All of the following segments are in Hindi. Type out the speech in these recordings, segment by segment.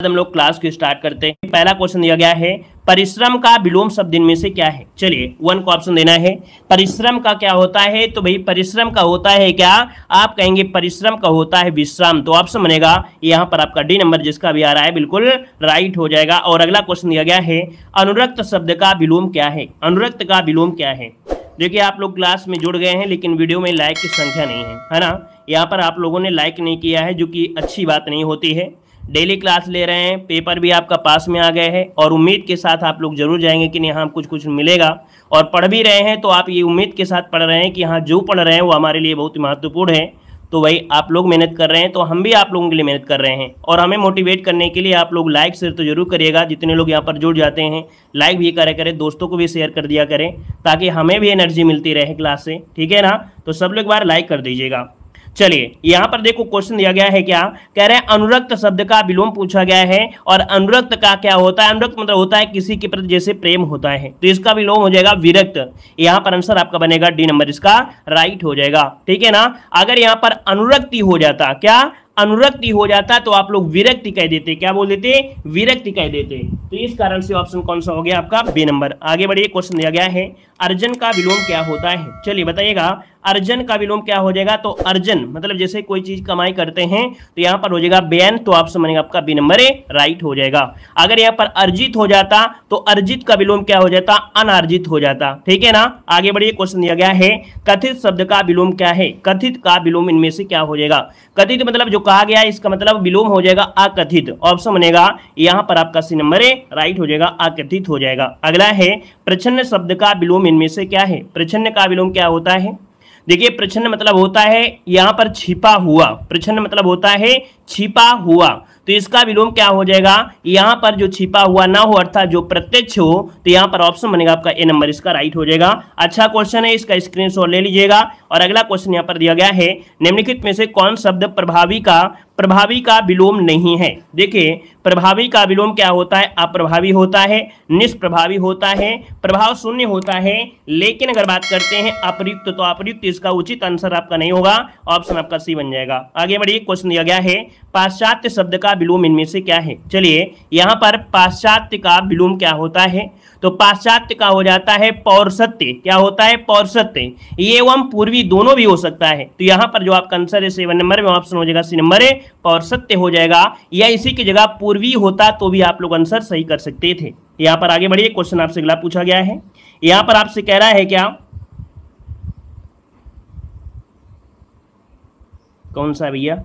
हम लोग क्लास को स्टार्ट करते हैं। पहला क्वेश्चन दिया गया है, परिश्रम का विलोम शब्द इनमें से क्या है। चलिए 1 को ऑप्शन देना है। परिश्रम का क्या होता है, तो भाई परिश्रम का होता है क्या, आप कहेंगे परिश्रम का होता है विश्राम, तो ऑप्शन बनेगा यहाँ पर आपका डी नंबर जिसका भी आ रहा है बिल्कुल राइट हो जाएगा। और अगला क्वेश्चन दिया गया है, अनुरक्त शब्द का विलोम क्या है। अनुरक्त का विलोम क्या है। देखिए आप लोग क्लास में जुड़ गए हैं लेकिन वीडियो में लाइक की संख्या नहीं है ना, यहाँ पर आप लोगों ने लाइक नहीं किया है जो कि अच्छी बात नहीं होती है। डेली क्लास ले रहे हैं, पेपर भी आपका पास में आ गए हैं और उम्मीद के साथ आप लोग जरूर जाएंगे कि यहाँ कुछ मिलेगा, और पढ़ भी रहे हैं तो आप ये उम्मीद के साथ पढ़ रहे हैं कि यहाँ जो पढ़ रहे हैं वो हमारे लिए बहुत महत्वपूर्ण है। तो भाई आप लोग मेहनत कर रहे हैं तो हम भी आप लोगों के लिए मेहनत कर रहे हैं, और हमें मोटिवेट करने के लिए आप लोग लाइक शेयर तो जरूर करिएगा। जितने लोग यहाँ पर जुड़ जाते हैं लाइक भी करें, दोस्तों को भी शेयर कर दिया करें ताकि हमें भी एनर्जी मिलती रहे क्लास से, ठीक है ना। तो सब लोग एक बार लाइक कर दीजिएगा। चलिए यहाँ पर देखो क्वेश्चन दिया गया है, क्या कह रहे हैं, अनुरक्त शब्द का विलोम पूछा गया है। और अनुरक्त का क्या होता है, अनुरक्त मतलब होता है किसी के प्रति जैसे प्रेम होता है, तो इसका विलोम हो जाएगा विरक्त। यहाँ पर आंसर आपका बनेगा डी नंबर इसका राइट हो जाएगा, ठीक है ना। अगर यहाँ पर अनुरक्ति हो जाता, क्या अनुरक्ति हो जाता तो आप लोग विरक्ति कह देते, क्या बोल देते, विरक्ति कह देते। तो इस कारण से ऑप्शन कौन सा हो गया आपका बी नंबर। आगे बढ़िए, क्वेश्चन दिया गया है, अर्जन का विलोम क्या होता है। चलिए बताइएगा अर्जन का विलोम क्या हो जाएगा। तो अर्जन मतलब जैसे कोई चीज कमाई करते हैं तो यहाँ पर हो जाएगा व्ययन, तो ऑप्शन बनेगा आपका बी नंबर राइट हो जाएगा। अगर यहाँ पर अर्जित हो जाता तो अर्जित का विलोम क्या हो जाता, अनार्जित हो जाता, ठीक है ना। आगे बढ़िए, क्वेश्चन दिया गया है, कथित शब्द का विलोम क्या है। कथित का विलोम इनमें से क्या हो जाएगा। कथित मतलब जो कहा गया है इसका मतलब विलोम हो जाएगा अकथित, ऑप्शन बनेगा यहाँ पर आपका सी नंबर राइट हो जाएगा, अकथित हो जाएगा। अगला है, प्रच्छन्न शब्द का विलोम इनमें से क्या है। प्रच्छन्न का विलोम क्या होता है। देखिए प्रच्छन्न मतलब होता है यहाँ पर छिपा हुआ, प्रच्छन्न मतलब होता है छिपा हुआ, तो इसका विलोम क्या हो जाएगा, यहाँ पर जो छिपा हुआ ना हो अर्थात जो प्रत्यक्ष हो, तो यहाँ पर ऑप्शन बनेगा आपका ए नंबर इसका राइट हो जाएगा। अच्छा क्वेश्चन है, इसका स्क्रीनशॉट ले लीजिएगा। और अगला क्वेश्चन यहाँ पर दिया गया है, निम्नलिखित में से कौन शब्द प्रभावी का विलोम नहीं है। देखिए प्रभावी का विलोम क्या होता है, अप्रभावी होता है, निष्प्रभावी होता है, प्रभाव शून्य होता है, लेकिन अगर बात करते हैं अप्रयुक्त तो अप्रयुक्त, इसका उचित आंसर आपका नहीं होगा, ऑप्शन आपका सी बन जाएगा। आगे बढ़िए, क्वेश्चन दिया गया है, पाश्चात्य शब्द का विलोम इनमें से क्या है। चलिए यहाँ पर पाश्चात्य का विलोम क्या होता है, तो पाश्चात्य का हो जाता है पौरसत्य, क्या होता है पौरसत्य, ये एवं पूर्वी दोनों भी हो सकता है। तो यहाँ पर जो आपका आंसर है 7 नंबर में ऑप्शन हो जाएगा सी नंबर पौरसत्य हो जाएगा, या इसी की जगह पूर्वी होता तो भी आप लोग आंसर सही कर सकते थे। यहाँ पर आगे बढ़िए, क्वेश्चन आपसे अगला पूछा गया है, यहाँ पर आपसे कह रहा है क्या, कौन सा भैया।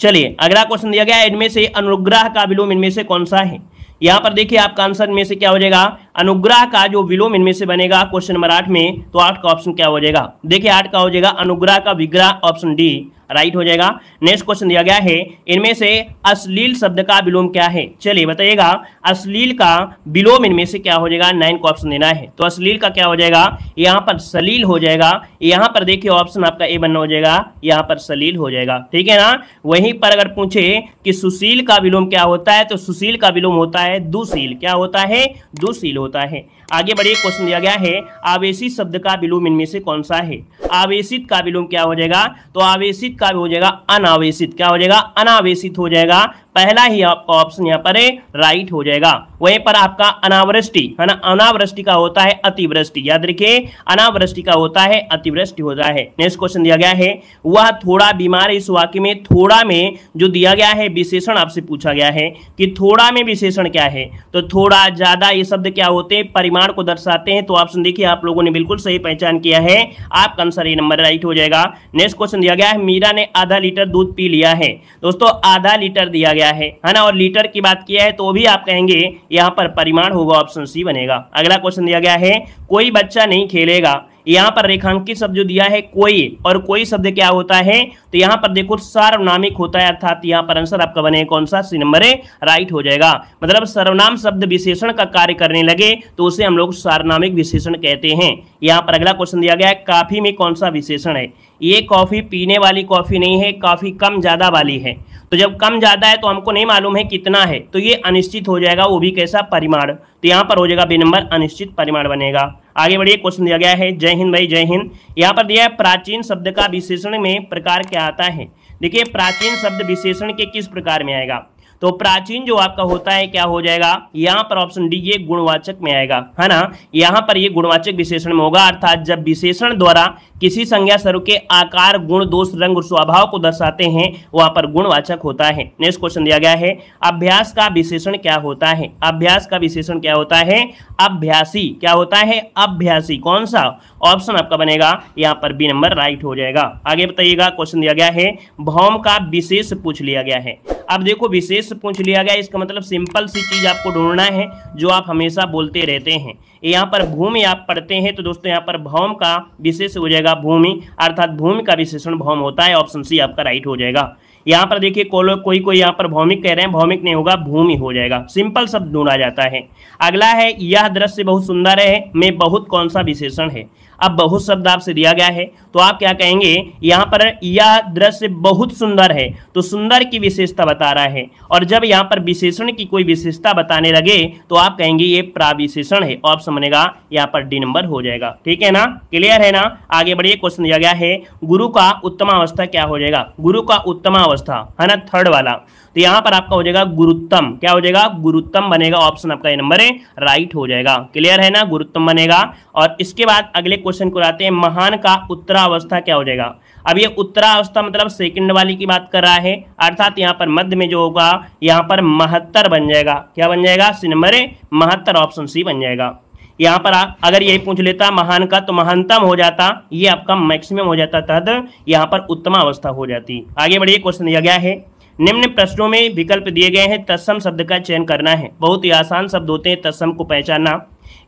चलिए अगला क्वेश्चन दिया गया है, इनमें से अनुग्रह का विलोम इनमें से कौन सा है। यहाँ पर देखिए आपका आंसर में से क्या हो जाएगा, अनुग्रह का जो विलोम इनमें से बनेगा क्वेश्चन नंबर 8 में, तो 8 का ऑप्शन क्या हो जाएगा। देखिए 8 का हो जाएगा अनुग्रह का विग्रह, ऑप्शन डी राइट हो जाएगा। नेक्स्ट क्वेश्चन दिया गया है, इनमें से अश्लील शब्द का विलोम क्या है। चलिए बताइएगा अश्लील का विलोम इनमें से क्या हो जाएगा, 9 को ऑप्शन देना है। तो अश्लील का क्या हो जाएगा, यहाँ पर सलील हो जाएगा। यहाँ पर देखिए ऑप्शन आपका ए बनना हो जाएगा, यहाँ पर सलील हो जाएगा, ठीक है ना। वहीं पर अगर पूछे कि सुशील का विलोम क्या होता है, तो सुशील का विलोम होता है दुशील, क्या होता है, दुशील होता है। आगे बढ़िए, क्वेश्चन दिया गया है, आवेशित शब्द का विलोम इनमें से कौन सा है। आवेशित का विलोम क्या हो जाएगा, तो आवेशित का हो जाएगा अनावेशित, क्या हो जाएगा, अनावेशित हो जाएगा। पहला ही आपका ऑप्शन यहाँ पर राइट हो जाएगा। वहीं पर आपका अनावृष्टि है ना, अनावृष्टि का होता है अतिवृष्टि, याद रखिए अनावृष्टि का होता है अतिवृष्टि होता है। नेक्स्ट क्वेश्चन दिया गया है, वह थोड़ा बीमार, इस वाक्य में थोड़ा में जो दिया गया है विशेषण आपसे पूछा गया है कि थोड़ा में विशेषण क्या है, तो थोड़ा, ज्यादा, ये शब्द क्या होते हैं, परिमाण को दर्शाते हैं। तो ऑप्शन देखिए आप लोगों ने बिल्कुल सही पहचान किया है, आपका आंसर ये नंबर राइट हो जाएगा। नेक्स्ट क्वेश्चन दिया गया है, मीरा ने आधा लीटर दूध पी लिया है। दोस्तों आधा लीटर दिया गया है ना, और लीटर की बात किया है तो भी आप कहेंगे यहाँ पर परिमाण होगा, ऑप्शन सी बनेगा। अगला क्वेश्चन दिया गया है, कोई बच्चा नहीं खेलेगा। यहाँ पर रेखांकित शब्द जो दिया है कोई, और कोई शब्द क्या होता है, तो यहाँ पर देखो सार्वनामिक होता है, अर्थात यहाँ पर आंसर आपका बने कौन सा, सी नंबर राइट हो जाएगा। मतलब सर्वनाम शब्द विशेषण का कार्य करने लगे तो उसे हम लोग सार्वनामिक विशेषण कहते हैं। यहाँ पर अगला क्वेश्चन दिया गया है, काफी में कौन सा विशेषण है। ये कॉफी पीने वाली कॉफी नहीं है, काफी कम ज्यादा वाली है। तो जब कम ज्यादा है तो हमको नहीं मालूम है कितना है, तो ये अनिश्चित हो जाएगा, वो भी कैसा, परिमाण। तो यहाँ पर हो जाएगा बी नंबर अनिश्चित परिमाण बनेगा। आगे बढ़िए, क्वेश्चन दिया गया है, जय हिंद भाई जय हिंद। यहाँ पर दिया है प्राचीन शब्द का विशेषण में प्रकार क्या आता है। देखिए प्राचीन शब्द विशेषण के किस प्रकार में आएगा, तो प्राचीन जो आपका होता है क्या हो जाएगा, यहाँ पर ऑप्शन डी ये गुणवाचक में आएगा, है ना। यहाँ पर ये गुणवाचक विशेषण में होगा, अर्थात जब विशेषण द्वारा किसी संज्ञा स्वरूप के आकार, गुण, दोष, रंग और स्वभाव को दर्शाते हैं वहां पर गुणवाचक होता है। नेक्स्ट क्वेश्चन दिया गया है, अभ्यास का विशेषण क्या होता है। अभ्यास का विशेषण क्या होता है, अभ्यासी। क्या होता है, अभ्यासी। कौन सा ऑप्शन आपका बनेगा, यहाँ पर बी नंबर राइट हो जाएगा। आगे बताइएगा, क्वेश्चन दिया गया है, भौम का विशेष पूछ लिया गया है। अब देखो विशेष पूछ लिया गया, इसका मतलब सिंपल सी चीज आपको ढूंढना है जो आप हमेशा बोलते रहते हैं। यहाँ पर भूमि आप पढ़ते हैं तो दोस्तों यहाँ पर भौम का विशेष हो जाएगा भूमि, अर्थात भूमि का विशेषण भौम होता है। ऑप्शन सी आपका राइट हो जाएगा। यहाँ पर देखिए कोई यहाँ पर भौमिक कह रहे हैं, भौमिक नहीं होगा, भूमि हो जाएगा। सिंपल शब्द ढूंढा जाता है। अगला है, यह दृश्य बहुत सुंदर है में बहुत कौन सा विशेषण है। अब बहुत शब्द आपसे दिया गया है तो आप क्या कहेंगे, यहाँ पर यह दृश्य बहुत सुंदर है तो सुंदर की विशेषता बता रहा है, और जब यहाँ पर विशेषण की कोई विशेषता बताने लगे तो आप कहेंगे ये प्राविशेषण है। ऑप्शन बनेगा यहाँ पर डी नंबर हो जाएगा। ठीक है ना, क्लियर है ना। आगे बढ़िए, क्वेश्चन दिया गया है, गुरु का उत्तमावस्था क्या हो जाएगा। गुरु का उत्तमावस्था है ना, थर्ड वाला, तो यहाँ पर आपका हो जाएगा गुरुत्तम। क्या हो जाएगा, गुरुत्तम बनेगा। ऑप्शन आपका ये नंबर है राइट हो जाएगा। क्लियर है ना, गुरुत्तम बनेगा। और इसके बाद अगले क्वेश्चन को आते हैं, महान का उत्तरावस्था क्या हो जाएगा। अब ये उत्तरावस्था मतलब सेकंड वाली की बात कर रहा है, अर्थात यहाँ पर मध्य में जो होगा यहाँ पर महत्तर बन जाएगा। क्या बन जाएगा, सी नंबर है महत्तर। ऑप्शन सी बन जाएगा। यहाँ पर आप अगर यही पूछ लेता महान का तो महानतम हो जाता, ये आपका मैक्सिमम हो जाता, तद यहाँ पर उत्तमावस्था हो जाती। आगे बढ़िए, क्वेश्चन दिया गया है, निम्न प्रश्नों में विकल्प दिए गए हैं, तत्सम शब्द का चयन करना है। बहुत ही आसान शब्द होते हैं तत्सम को पहचानना।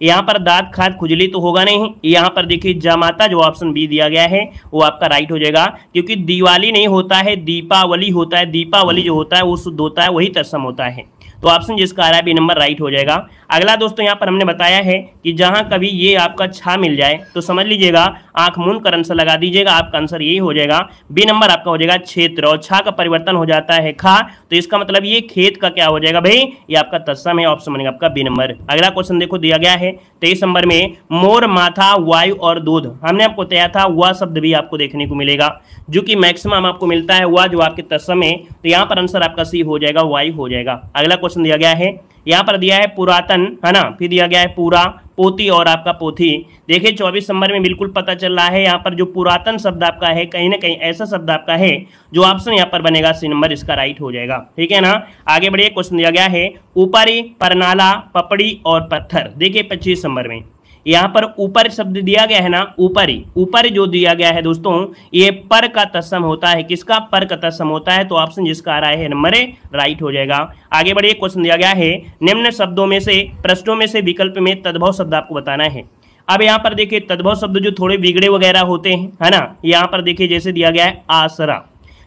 यहाँ पर दांत खाद खुजली तो होगा नहीं। यहाँ पर देखिए जामाता जो ऑप्शन बी दिया गया है वो आपका राइट हो जाएगा, क्योंकि दिवाली नहीं होता है, दीपावली होता है। दीपावली जो होता है वो शुद्ध होता है, वही तत्सम होता है। तो ऑप्शन जिसका आ रहा है बी नंबर राइट हो जाएगा। अगला दोस्तों यहाँ पर हमने बताया है कि जहां कभी ये आपका छा मिल जाए तो समझ लीजिएगा आंख मूंद कर आंसर लगा दीजिएगा, आपका आंसर यही हो जाएगा। बी नंबर आपका हो जाएगा क्षेत्र, और छा का परिवर्तन हो जाता है खा, तो इसका मतलब ये खेत का क्या हो जाएगा भाई, ये आपका तत्सम है। ऑप्शन बनेगा आपका बी नंबर। अगला क्वेश्चन देखो दिया गया है 23 नंबर में, मोर, माथा, वायु और दूध। हमने आपको तैयार था वह शब्द भी आपको देखने को मिलेगा, जो कि मैक्सिमम आपको मिलता है वह जो आपके तत्सम है। तो यहाँ पर आंसर आपका सी हो जाएगा, वायु हो जाएगा। अगला क्वेश्चन दिया गया है, यहाँ पर दिया है पुरातन, है ना, फिर दिया गया है पूरा, पोती और आपका पोथी। देखिए 24 नंबर में बिल्कुल पता चल रहा है यहाँ पर जो पुरातन शब्द आपका है कहीं ना कहीं ऐसा शब्द आपका है जो ऑप्शन यहाँ पर बनेगा सी नंबर, इसका राइट हो जाएगा। ठीक है ना। आगे बढ़िए, क्वेश्चन दिया गया है, ऊपरी, परनाला, पपड़ी और पत्थर। देखिए 25 नंबर में यहाँ पर ऊपर शब्द दिया गया है ना, ऊपरी, ऊपर जो दिया गया है दोस्तों ये पर का तत्सम होता है। किसका, पर का तत्सम होता है। तो ऑप्शन जिसका आ रहा है नंबर ए राइट हो जाएगा। आगे बढ़िए, क्वेश्चन दिया गया है, निम्न शब्दों में से, प्रश्नों में से विकल्प में तद्भव शब्द आपको बताना है। अब यहाँ पर देखिए तद्भव शब्द जो थोड़े बिगड़े वगैरह होते हैं, है ना, यहाँ पर देखिए जैसे दिया गया है आसरा,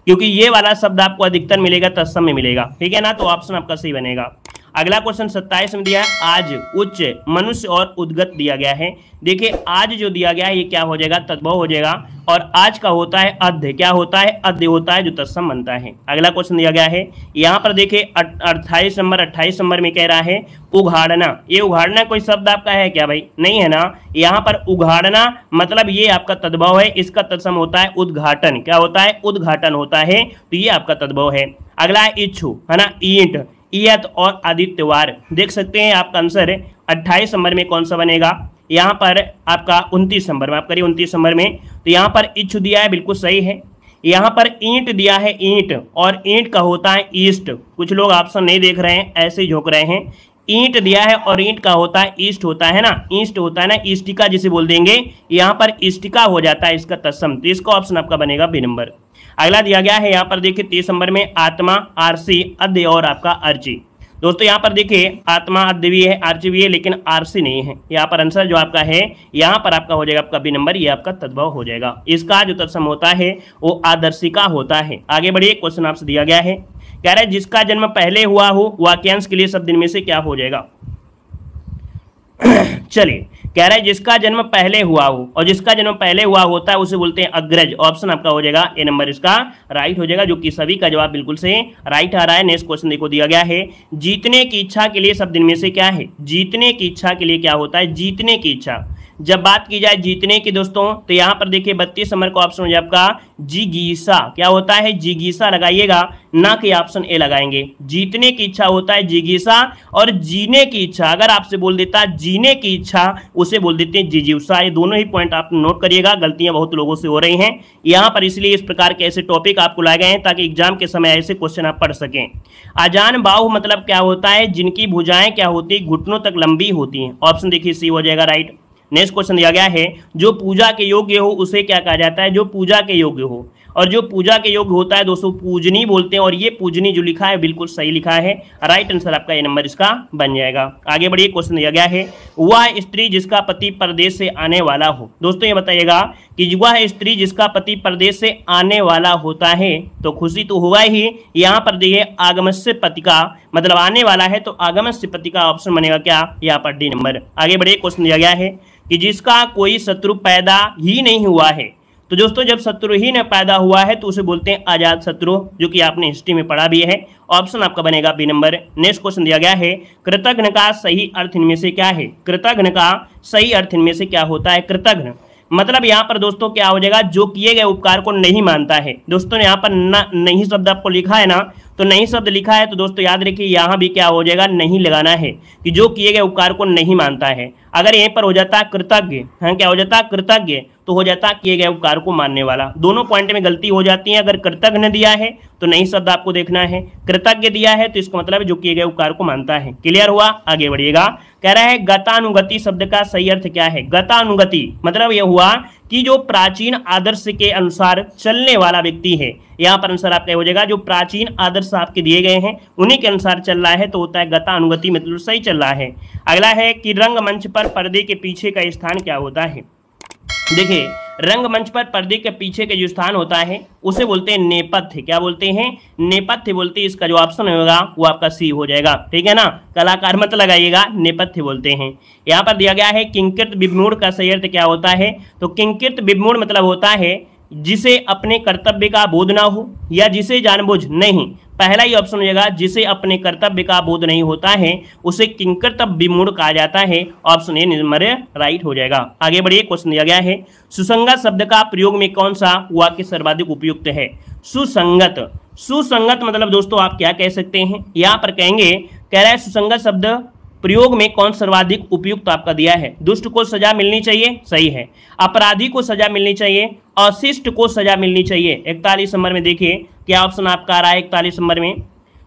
क्योंकि ये वाला शब्द आपको अधिकतर मिलेगा तत्सम में मिलेगा। ठीक है ना, तो ऑप्शन आपका सही बनेगा। अगला क्वेश्चन 27 में दिया है, आज, उच्च, मनुष्य और उद्गत दिया गया है। देखिए आज जो दिया गया है ये क्या हो जाएगा, तद्भव हो जाएगा, और आज का होता है अध्य। क्या होता है, अध्य होता है, जो तत्सम बनता है। अगला क्वेश्चन दिया गया है, यहाँ पर देखिए 28 नंबर में कह रहा है उघाड़ना। ये उघाड़ना कोई शब्द आपका है क्या भाई, नहीं है ना। यहाँ पर उघाड़ना मतलब ये आपका तद्भव है, इसका तत्सम होता है उद्घाटन। क्या होता है, उद्घाटन होता है, तो ये आपका तद्भव है। अगला है इच्छु, है ना, ईंट, ईयत और आदित्यवार। देख सकते हैं आपका आंसर 28 नंबर में कौन सा बनेगा, यहाँ पर आपका 29 नंबर में, आप करिए 29 नंबर में। तो यहाँ पर इच्छु दिया है, बिल्कुल सही है। यहाँ पर ईंट दिया है, ईंट, और ईंट का होता है ईस्ट। कुछ लोग ऑप्शन नहीं देख रहे हैं, ऐसे ही झोंक रहे हैं। ईंट दिया है और ईंट का होता है ईस्ट होता है ना, ईस्ट होता है ना, ईस्टिका जिसे बोल देंगे, यहाँ पर ईस्टिका हो जाता है इसका तत्सम। तो इसका ऑप्शन आपका बनेगा बी नंबर। अगला दिया गया है यहाँ पर देखिए 30 नंबर में, आत्मा, आरसी, अद्य और आपका अर्ची। दोस्तों यहाँ पर देखिए आत्मा, अद्य भी है, अर्ची भी है, लेकिन आरसी नहीं है। यहाँ पर आंसर जो आपका है यहाँ पर आपका हो जाएगा आपका बी नंबर, ये आपका तद्भव हो जाएगा। इसका जो तत्सम होता है वो आदर्शिका होता है। आगे बढ़िए, क्वेश्चन आपसे दिया गया है, कह रहे जिसका जन्म पहले हुआ हो वाक्यांश के लिए शब्द इनमें से क्या हो जाएगा। चलिए, कह रहा है जिसका जन्म पहले हुआ हो, और जिसका जन्म पहले हुआ होता है उसे बोलते हैं अग्रज। ऑप्शन आपका हो जाएगा ए नंबर, इसका राइट हो जाएगा, जो कि सभी का जवाब बिल्कुल से राइट आ रहा है। नेक्स्ट क्वेश्चन देखो दिया गया है, जीतने की इच्छा के लिए शब्द इनमें से क्या है। जीतने की इच्छा के लिए क्या होता है, जीतने की इच्छा। जब बात की जाए जीतने की दोस्तों, तो यहाँ पर देखिए 32 नंबर का ऑप्शन हो जाए आपका जिगीसा। क्या होता है? जिगीसा लगाइएगा, ना कि ऑप्शन ए लगाएंगे। जीतने की इच्छा होता है जिगीसा, और जीने की इच्छा, अगर आपसे बोल देता जीने की इच्छा, उसे बोल देते हैं जिजीविसा। ये दोनों ही पॉइंट आप नोट करिएगा, गलतियां बहुत लोगों से हो रही हैं यहाँ पर, इसलिए इस प्रकार के ऐसे टॉपिक आपको लाए गए हैं ताकि एग्जाम के समय ऐसे क्वेश्चन आप पढ़ सकें। अजान बाहु मतलब क्या होता है? जिनकी भुजाएं क्या होती है? घुटनों तक लंबी होती हैं। ऑप्शन देखिए सी हो जाएगा राइट। नेक्स्ट क्वेश्चन दिया गया है, जो पूजा के योग्य हो उसे क्या कहा जाता है? जो पूजा के योग्य हो, और जो पूजा के योग्य होता है दोस्तों पूजनी बोलते हैं, और ये पूजनी जो लिखा है बिल्कुल सही लिखा है, राइट आंसर आपका ये नंबर इसका बन जाएगा। आगे बढ़िए, क्वेश्चन दिया गया है, वह स्त्री जिसका पति परदेश से आने वाला हो। दोस्तों ये बताइएगा कि वह स्त्री जिसका पति परदेश से आने वाला होता है, तो खुशी तो होगा ही। यहाँ पर देखिए आगमस्य पति का मतलब आने वाला है, तो आगमस्य पति का ऑप्शन बनेगा क्या? यहाँ पर डी नंबर। आगे बढ़िए, क्वेश्चन दिया गया है कि जिसका कोई शत्रु पैदा ही नहीं हुआ है। तो दोस्तों जब शत्रु ही न पैदा हुआ है तो उसे बोलते हैं आजाद शत्रु, जो कि आपने हिस्ट्री में पढ़ा भी है। ऑप्शन आपका बनेगा बी नंबर। नेक्स्ट क्वेश्चन दिया गया है, कृतघ्न का सही अर्थ इनमें से क्या है? कृतघ्न का सही अर्थ इनमें से क्या होता है? कृतघ्न मतलब यहाँ पर दोस्तों क्या हो जाएगा? जो किए गए उपकार को नहीं मानता है। दोस्तों यहाँ पर नहीं शब्द आपको लिखा है ना, तो नहीं शब्द लिखा है, तो दोस्तों याद रखिए यहाँ भी क्या हो जाएगा? नहीं लगाना है, कि जो किए गए उपकार को नहीं मानता है। अगर यहीं पर हो जाता कृतज्ञ, हाँ क्या हो जाता? कृतज्ञ, तो हो जाता किए गए उपकार को मानने वाला। दोनों पॉइंट में गलती हो जाती है। अगर कृतज्ञ दिया है तो नहीं शब्द आपको देखना है, कृतज्ञ दिया है तो इसका मतलब जो किए गए उपकार को मानता है। क्लियर हुआ? आगे बढ़िएगा। कह रहा है गतानुगति शब्द का सही अर्थ क्या है? गतानुगति मतलब यह हुआ कि जो प्राचीन आदर्श के अनुसार चलने वाला व्यक्ति है। यहाँ पर आंसर आपका हो जाएगा जो प्राचीन आदर्श आपके दिए गए हैं उन्हीं के अनुसार चल रहा है, तो होता है गतानुगति, मतलब सही चल रहा है। अगला है कि रंगमंच पर पर्दे के पीछे का स्थान क्या होता है? देखिए रंगमंच पर पर्दे के पीछे के जो स्थान होता है उसे बोलते हैं नेपथ्य। क्या बोलते हैं? नेपथ्य बोलते हैं। इसका जो ऑप्शन होगा वो आपका सी हो जाएगा, ठीक है ना। कलाकार मत लगाइएगा, नेपथ्य बोलते हैं। यहाँ पर दिया गया है किंकृत विमूढ़ का सही अर्थ क्या होता है? तो किंकृत विमूढ़ मतलब होता है जिसे अपने कर्तव्य का बोध ना हो, या जिसे जानबूझ नहीं। पहला ही ऑप्शन हो जाएगा, जिसे अपने कर्तव्य का बोध नहीं होता है उसे किंकृत विमूढ़ कहा जाता है। ऑप्शन ए नंबर राइट हो जाएगा। आगे बढ़िए, क्वेश्चन दिया गया है सुसंगत शब्द का प्रयोग में कौन सा वाक्य सर्वाधिक उपयुक्त है? सुसंगत, सुसंगत मतलब दोस्तों आप क्या कह सकते हैं? यहाँ पर कहेंगे, कह रहा है सुसंगत शब्द प्रयोग में कौन सर्वाधिक उपयुक्त आपका दिया है? दुष्ट को सजा मिलनी चाहिए, सही है। अपराधी को सजा मिलनी चाहिए, अशिष्ट को सजा मिलनी चाहिए। 41 नंबर में देखिए क्या ऑप्शन आपका आ रहा है 41 नंबर में।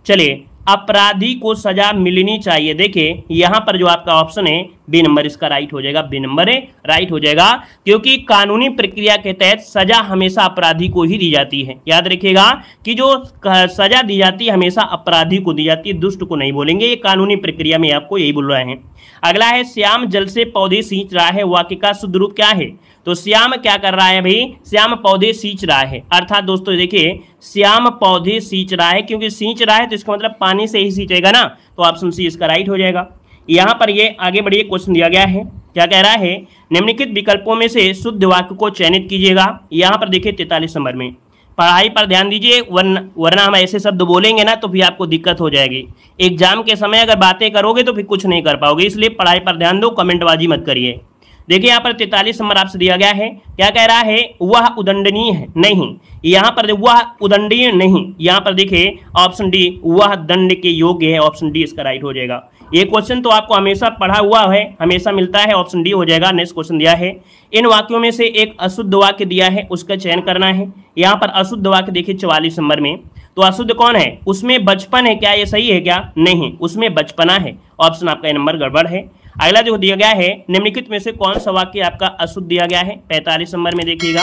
चलिए अपराधी को सजा मिलनी चाहिए। देखिए यहाँ पर जो आपका ऑप्शन है बी नंबर इसका राइट हो जाएगा, बी नंबर राइट हो जाएगा, क्योंकि कानूनी प्रक्रिया के तहत सजा हमेशा अपराधी को ही दी जाती है। याद रखिएगा कि जो सजा दी जाती है हमेशा अपराधी को दी जाती है, दुष्ट को नहीं बोलेंगे। ये कानूनी प्रक्रिया में आपको यही बोल रहे हैं। अगला है श्याम जल से पौधे सींच रहा है, वाक्य का शुद्ध रूप क्या है? तो श्याम क्या कर रहा है भाई? श्याम पौधे सींच रहा है। अर्थात दोस्तों देखिए श्याम पौधे सींच रहा है, क्योंकि सींच रहा है तो इसका मतलब पानी से ही सींचेगा ना, तो ऑप्शन सी इसका राइट हो जाएगा। यहाँ पर ये आगे बढ़िए क्वेश्चन दिया गया है, क्या कह रहा है? निम्नलिखित विकल्पों में से शुद्ध वाक्य को चयनित कीजिएगा। यहाँ पर देखिए 43 नंबर में पढ़ाई पर ध्यान दीजिए, वरना हम ऐसे शब्द बोलेंगे ना तो फिर आपको दिक्कत हो जाएगी। एग्जाम के समय अगर बातें करोगे तो फिर कुछ नहीं कर पाओगे, इसलिए पढ़ाई पर ध्यान दो, कमेंटबाजी मत करिए। देखिए यहाँ पर 43 नंबर आपसे दिया गया है, क्या कह रहा है? वह उदंडनीय है नहीं। यहाँ पर वह उदंडनीय नहीं, यहाँ पर देखिए ऑप्शन डी वह दंड के योग्य है। ऑप्शन डी इसका राइट हो जाएगा। ये क्वेश्चन तो आपको हमेशा पढ़ा हुआ है, हमेशा मिलता है, ऑप्शन डी हो जाएगा। नेक्स्ट क्वेश्चन दिया है इन वाक्यों में से एक अशुद्ध वाक्य दिया है, उसका चयन करना है। यहाँ पर अशुद्ध वाक्य देखिए 44 नंबर में, तो अशुद्ध कौन है? उसमें बचपन है क्या? ये सही है क्या? नहीं, उसमें बचपना है। ऑप्शन आपका नंबर गड़बड़ है। अगला जो दिया गया है निम्नलिखित में से कौन सा वाक्य आपका अशुद्ध दिया गया है? 45 नंबर में देखिएगा,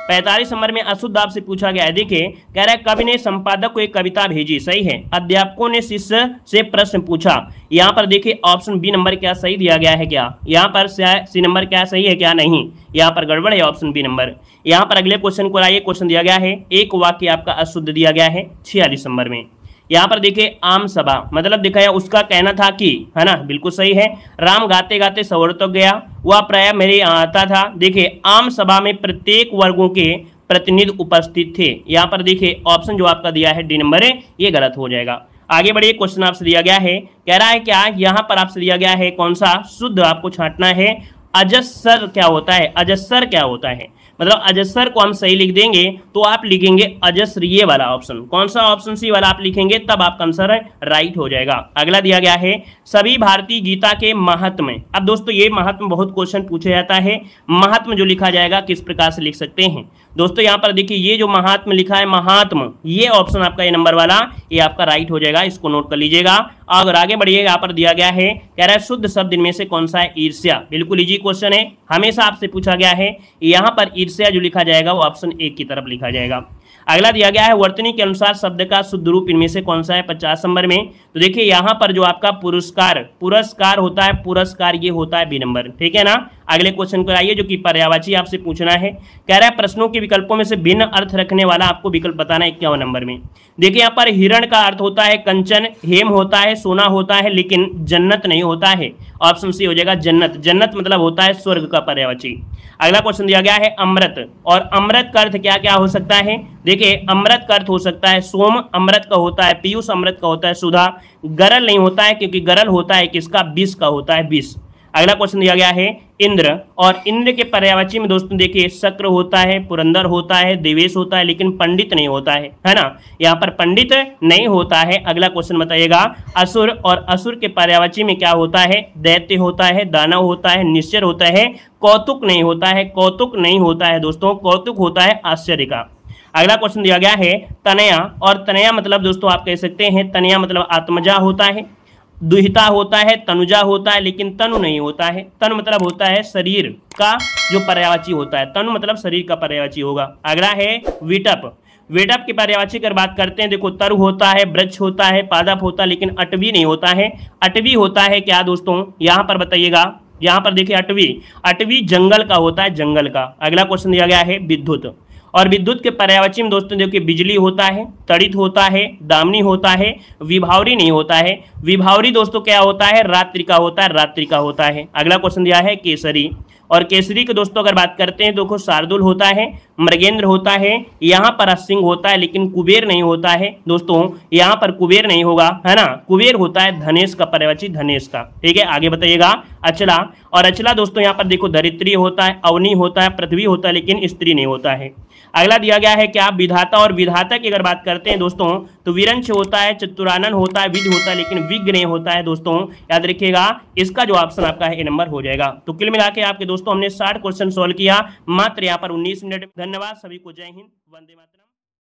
45 नंबर में अशुद्ध आपसे पूछा गया है। देखिए कह रहा है कवि ने संपादक को एक कविता भेजी, सही है। अध्यापकों ने शिष्य से प्रश्न पूछा। यहाँ पर देखिए ऑप्शन बी नंबर क्या सही दिया गया है क्या? यहाँ पर सी नंबर क्या सही है क्या? नहीं, यहाँ पर गड़बड़ है, ऑप्शन बी नंबर। यहाँ पर अगले क्वेश्चन को आइए, क्वेश्चन दिया गया है एक वाक्य आपका अशुद्ध दिया गया है 46 नंबर में। यहाँ पर देखिए आम सभा मतलब दिखाया उसका कहना था कि, है ना, बिल्कुल सही है। राम गाते गाते सवर तक गया, वह प्राय मेरे यहाँ आता था। देखिए आम सभा में प्रत्येक वर्गों के प्रतिनिधि उपस्थित थे। यहाँ पर देखिए ऑप्शन जो आपका दिया है डी नंबर है, ये गलत हो जाएगा। आगे बढ़िए, क्वेश्चन आपसे दिया गया है, कह रहा है क्या यहाँ पर आपसे दिया गया है कौन सा शुद्ध आपको छांटना है? अजस्सर क्या होता है, अजस्सर क्या होता है, मतलब अजस्सर को हम सही लिख देंगे तो आप लिखेंगे अजस्र, ये वाला ऑप्शन, कौन सा ऑप्शन सी वाला आप लिखेंगे, तब आपका आंसर राइट हो जाएगा। अगला दिया गया है सभी भारतीय गीता के महात्म्य। अब दोस्तों ये महात्म्य बहुत क्वेश्चन पूछा जाता है, महात्म्य जो लिखा जाएगा किस प्रकार से लिख सकते हैं दोस्तों। यहाँ पर देखिए ये जो महात्म्य लिखा है, महात्म्य, ये ऑप्शन आपका ये नंबर वाला ये आपका राइट हो जाएगा, इसको नोट कर लीजिएगा। अगर आगे बढ़िए, यहाँ पर दिया गया है, कह रहा है शुद्ध शब्द इनमें से कौन सा है, ईर्ष्या। बिल्कुल इजी क्वेश्चन है, हमेशा आपसे पूछा गया है। यहाँ पर ईर्ष्या जो लिखा जाएगा वो ऑप्शन ए की तरफ लिखा जाएगा। अगला दिया गया है वर्तनी के अनुसार शब्द का शुद्ध रूप इनमें से कौन सा है, 50 नंबर में। तो देखिए यहाँ पर जो आपका पुरस्कार, पुरस्कार होता है, पुरस्कार ये होता है बी नंबर, ठीक है ना। अगले क्वेश्चन को आइए जो कि पर्यायवाची आपसे पूछना है, कह रहा है प्रश्नों के विकल्पों में से भिन्न अर्थ रखने वाला आपको विकल्प बताना है 51 नंबर में। देखिए यहाँ पर हिरण का अर्थ होता है कंचन, हेम होता है सोना होता है, लेकिन जन्नत नहीं होता है, ऑप्शन सी हो जाएगा जन्नत। जन्नत मतलब होता है स्वर्ग का पर्यायवाची। अगला क्वेश्चन दिया गया है अमृत, और अमृत का अर्थ क्या क्या हो सकता है। देखिए अमृत का अर्थ हो सकता है सोम, अमृत का होता है पीयूष, अमृत का होता है सुधा, गरल नहीं होता है क्योंकि गरल होता है किसका, विष का होता है, विष। अगला क्वेश्चन दिया गया है इंद्र, और इंद्र के पर्यायवाची में दोस्तों देखिए शक्र होता है, पुरंदर होता है, देवेश होता है, लेकिन पंडित नहीं होता है ना, यहाँ पर पंडित नहीं होता है। अगला क्वेश्चन बताइएगा असुर, और असुर के पर्यायवाची में क्या होता है, दैत्य होता है, दानव होता है, निश्चर होता है, कौतुक नहीं होता है, कौतुक नहीं होता है दोस्तों, कौतुक होता है आश्चर्य का। अगला क्वेश्चन दिया गया है तनया, और तनया मतलब दोस्तों आप कह सकते हैं तनया मतलब आत्मजा होता है, दुहिता होता है, तनुजा होता है, लेकिन तनु नहीं होता है। तनु मतलब होता है शरीर का जो पर्यायवाची होता है, तनु मतलब शरीर का पर्यायवाची होगा। अगला है विटप, विटप की पर्यायवाची अगर बात करते हैं, देखो तरु होता है, वृक्ष होता है, पादप होता है, लेकिन अटवी नहीं होता है। अटवी होता है क्या दोस्तों, यहाँ पर बताइएगा, यहाँ पर देखिए अटवी, अटवी जंगल का होता है, जंगल का। अगला क्वेश्चन दिया गया है विद्युत, और विद्युत के पर्यायवाची में दोस्तों देखिए बिजली होता है, तड़ित होता है, दामिनी होता है, विभावरी नहीं होता है। विभावरी दोस्तों क्या होता है, रात्रि का होता है, रात्रि का होता है। अगला क्वेश्चन दिया है केसरी, और केसरी के दोस्तों अगर बात करते हैं देखो शार्दुल होता है, मृगेंद्र होता है, यहाँ पर असिंग होता है, लेकिन कुबेर नहीं होता है दोस्तों, यहाँ पर कुबेर नहीं होगा, है ना, कुबेर होता है धनेश का पर्यायवाची, धनेश का। ठीक है, आगे बताइएगा अचला, और अचला दोस्तों यहाँ पर देखो धरित्री होता है, अवनी होता है, पृथ्वी होता है, लेकिन स्त्री नहीं होता है। अगला दिया गया है क्या विधाता, और विधाता की अगर बात करते हैं दोस्तों तो विरंच होता है, चतुरानन होता है, विधि होता है, लेकिन विघ्न नहीं होता है दोस्तों, याद रखिएगा। इसका जो ऑप्शन आपका है ए नंबर हो जाएगा। तो कुल मिला के आपके दोस्तों हमने 60 क्वेश्चन सॉल्व किया मात्र यहाँ पर 19 मिनट। धन्यवाद सभी को, जय हिंद, वंदे मातरम।